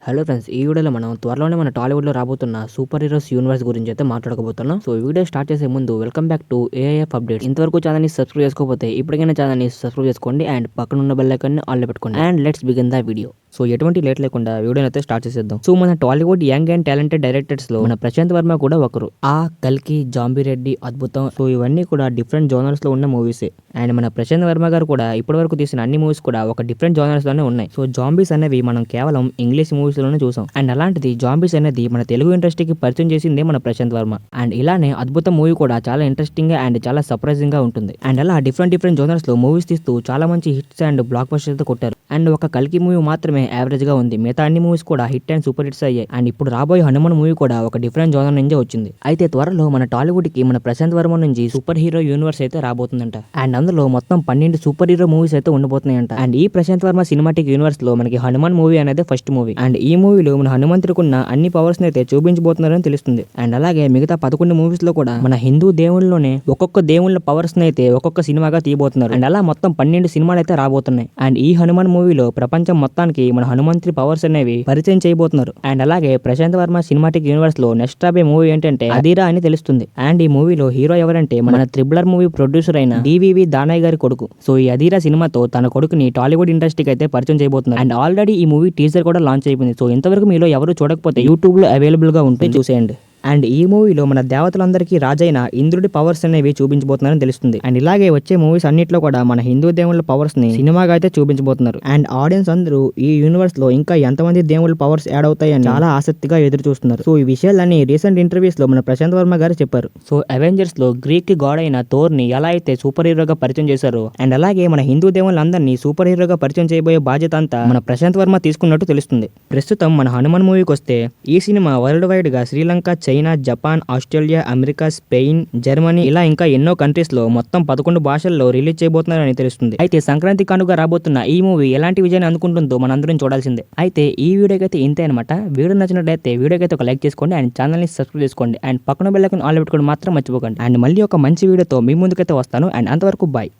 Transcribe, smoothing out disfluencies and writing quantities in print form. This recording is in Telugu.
హలో ఫ్రెండ్స్, ఈ వీడియోలో మనం త్వరలోనే మన టాలీవుడ్లో రాబోతున్న సూపర్ హీరోస్ యూనివర్స్ గురించి అయితే మాట్లాడకపోతున్నాం. సో ఈ వీడియో స్టార్ట్ చేసే ముందు welcome back to AIF updates. ఇంతవరకు ఛానల్ని సబ్స్క్రైబ్ చేసుకోకపోతే ఇప్పటికైనా ఛానల్ని సబ్స్క్రైబ్ చేసుకోండి అండ్ పక్కన ఉన్న బెల్ ఐకాన్ని ఆన్లో పెట్టుకోండి. And let's begin the video. So ఎటువంటి లేట్ లేకుండా వీడియోని అయితే స్టార్ట్ చేసేద్దాం. సో మన Tollywood young and talented directors లో మన ప్రశాంత్ వర్మ కూడా ఒకరు. ఆ కల్కి, జాంబీ రెడ్డి, అద్భుతం, సో ఇవన్నీ కూడా డిఫరెంట్ జోనర్స్ లో ఉన్న మూవీసే. అండ్ మన ప్రశాంత్ వర్మ గారు కూడా ఇప్పటి వరకు తీసిన అన్ని మూవీస్ కూడా ఒక డిఫరెంట్ జోనర్స్ లోనే ఉన్నాయి. సో జాంబీస్ అనేవి మనం కేవలం ఇంగ్లీష్ మూవీస్ లోనే చూసాం. అండ్ అలాంటిది జాంబీస్ అనేది మన తెలుగు ఇండస్ట్రీకి పరిచయం చేసిందే మన ప్రశాంత్ వర్మ. అండ్ ఇలానే అద్భుతం మూవీ కూడా చాలా ఇంట్రెస్టింగ్ గా అండ్ చాలా సర్ప్రైజింగ్ గా ఉంటుంది. అండ్ అలా డిఫరెంట్ జోనర్స్ లో మూవీస్ తీస్తూ చాలా మంచి హిట్స్ అండ్ బ్లాక్ బస్టర్స్ కొట్టారు. అండ్ ఒక కల్కి మూవీ మాత్రమే యావరేజ్ గా ఉంది. మిగతా అన్ని మూవీస్ కూడా హిట్ అండ్ సూపర్ హిట్స్ అయ్యాయి. అండ్ ఇప్పుడు రాబోయే హనుమాన్ మూవీ కూడా ఒక డిఫరెంట్ జోనర్ నుంచే వచ్చింది. అయితే త్వరలో మన టాలీవుడ్ కి మన ప్రశాంత్ వర్మ నుంచి సూపర్ హీరో యూనివర్స్ అయితే రాబోతుందంట. అండ్ అందులో మొత్తం 12 సూపర్ హీరో మూవీస్ అయితే ఉండబోతున్నాయంట. అండ్ ఈ ప్రశాంత్ వర్మ సినిమాటిక్ యూనివర్స్ లో మనకి హనుమాన్ మూవీ అనేది ఫస్ట్ మూవీ. అండ్ ఈ మూవీలో మన హనుమంతుడికున్న అన్ని పవర్స్ అయితే చూపించబోతున్నారని తెలుస్తుంది. అండ్ అలాగే మిగతా 11 మూవీస్ లో కూడా మన హిందూ దేవుళ్ళలోనే ఒక్కొక్క దేవుళ్ళ పవర్స్ అయితే ఒక్కొక్క సినిమాగా తీయబోతున్నారు. అండ్ అలా మొత్తం 12 సినిమాలు అయితే రాబోతున్నాయి. అండ్ ఈ హనుమాన్ మూవీలో ప్రపంచం మొత్తానికి మన హనుమంతుడి పవర్స్ అనేవి పరిచయం చేయబోతున్నారు. అండ్ అలాగే ప్రశాంత్ వర్మ సినిమాటిక్ యూనివర్స్ లో నెక్స్ట్ రాబోయే మూవీ ఏంటంటే అధీరా అని తెలుస్తుంది. అండ్ ఈ మూవీలో హీరో ఎవరంటే మన త్రిబులర్ మూవీ ప్రొడ్యూసర్ అయిన డివివి దానయ్య గారి కొడుకు. సో ఈ అధీరా సినిమాతో తన కొడుకుని టాలీవుడ్ ఇండస్ట్రీకి అయితే పరిచయం చేయబోతున్నారు. అండ్ ఆల్రెడీ ఈ మూవీ టీజర్ కూడా లాంచ్ అయిపోయింది. సో ఇంతవరకు మీలో ఎవరు చూడకపోతే యూట్యూబ్ లో అవైలబుల్ గా ఉంటే చూసేయండి. అండ్ ఈ మూవీలో మన దేవతలందరికీ రాజైన ఇంద్రుడి పవర్స్ అనేవి చూపించబోతున్నారని తెలుస్తుంది. అండ్ ఇలాగే వచ్చే మూవీస్ అన్నిట్లో కూడా మన హిందూ దేవుళ్ళ పవర్స్ ని సినిమాగా అయితే చూపించబోతున్నారు. అండ్ ఆడియన్స్ అందరూ ఈ యూనివర్స్ లో ఇంకా ఎంతమంది దేవుళ్ళ పవర్స్ యాడ్ అవుతాయని చాలా ఆసక్తిగా ఎదురు చూస్తున్నారు. సో ఈ విషయాలన్నీ రీసెంట్ ఇంటర్వ్యూస్ లో మన ప్రశాంత్ వర్మ గారు చెప్పారు. సో అవెంజర్స్ లో గ్రీక్ గాడ్ అయిన థోర్ ని ఎలా అయితే సూపర్ హీరోగా పరిచయం చేశారో, అండ్ అలాగే మన హిందూ దేవుళ్ళందరినీ సూపర్ హీరోగా పరిచయం చేయబోయే బాధ్యత అంతా మన ప్రశాంత్ వర్మ తీసుకున్నట్టు తెలుస్తుంది. ప్రస్తుతం మన హనుమాన్ మూవీకి వస్తే ఈ సినిమా వరల్డ్ వైడ్ గా Sri Lanka, China, Japan, Australia, America, Spain, Germany ఇలా ఇంకా ఎన్నో కంట్రీస్ లో మొత్తం 11 భాషల్లో రిలీజ్ చేయబోతున్నారని తెలుస్తుంది. అయితే సంక్రాంతి కానుగా రాబోతున్న ఈ మూవీ ఎలాంటి విజయాన్ని అందుకుంటుందో మనందరం చూడాల్సిందే. అయితే ఈ వీడియోకి అయితే ఇంతే అనమాట. వీడియో నచ్చినట్లయితే వీడియోకి అయితే ఒక లైక్ చేసుకోండి అండ్ ఛానల్ ని సబ్స్క్రైబ్ చేసుకోండి అండ్ పక్కన బెల్ ఐకాన్ ఆల్ పెట్టుకోవడం మాత్రం మర్చిపోకండి. అండ్ మళ్ళీ ఒక మంచి వీడియోతో మీ ముందుకైతే వస్తాను. అండ్ అంతవరకు బాయ్.